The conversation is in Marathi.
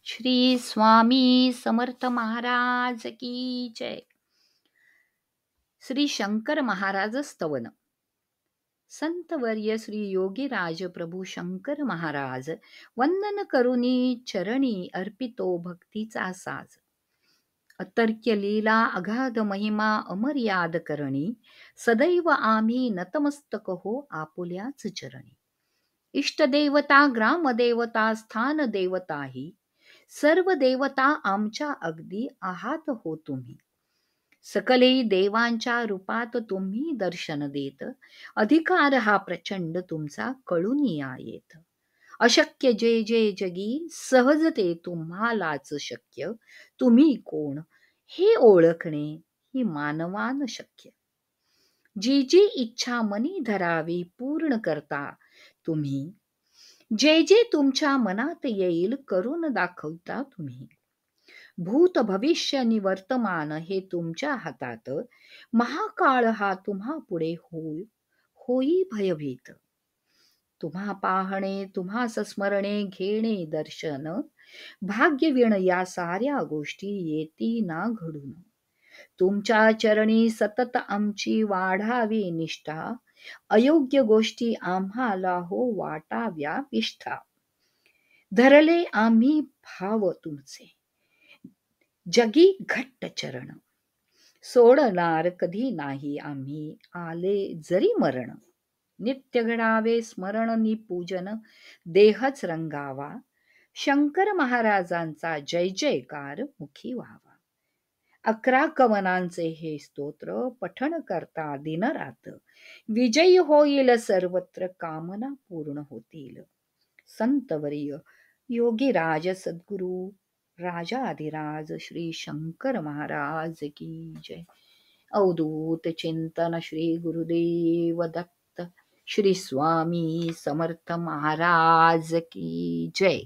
श्री स्वामी समर्थ महाराज की जय. श्री शंकर महाराज स्तवन. संतवर्य श्री योगीराज प्रभू शंकर महाराज वंदन करुनी चरणी अर्पितो भक्तीचा साज. अतर्क्य लीला अगाध महिमा अमर्याद करणी सदैव आम्ही नतमस्तक हो आपुल्याच चरणी. इष्टदेवता ग्रामदेवता स्थान देवताही सर्व देवता आमच्या अगदी आहात हो तुम्ही. सकले देवांच्या रूपात तुम्ही दर्शन देत अधिकार हा प्रचंड तुमचा कळून या येत. अशक्य जे जे जगी सहजते तुम्हालाच शक्य. तुम्ही कोण हे ओळखणे ही मानवान शक्य. जी जी इच्छा मनी धरावी पूर्ण करता तुम्ही. जे जे तुमच्या मनात येईल करून दाखवता तुम्ही. भूत भविष्य आणि वर्तमान हे तुमच्या हातात. महाकाळ हा तुम्हा पुढे होई भयभीत. तुम्हा पाहणे तुम्हा स्मरणे घेणे दर्शन. भाग्यविण या साऱ्या गोष्टी येती ना घडून. तुमच्या चरणी सतत आमची वाढावी निष्ठा. अयोग्य गोष्टी आम्हाला हो वाटाव्या विष्ठा. धरले आम्ही भाव तुमचे जगी घट्ट चरण. सोडणार कधी नाही आम्ही आले जरी मरण. नित्य घडावे स्मरण नि पूजन देहच रंगावा. शंकर महाराजांचा जय जयकार मुखी व्हावा. 11 कवनांचे हे स्तोत्र पठण करता दिनरात. विजयी होईल सर्वत्र कामना पूर्ण होतील. संतवर्य योगीराज सद्गुरु राजाधिराज श्री शंकर महाराज की जय. अवधूत चिंतन श्री गुरुदेव दत्त श्री स्वामी समर्थ महाराज की जय.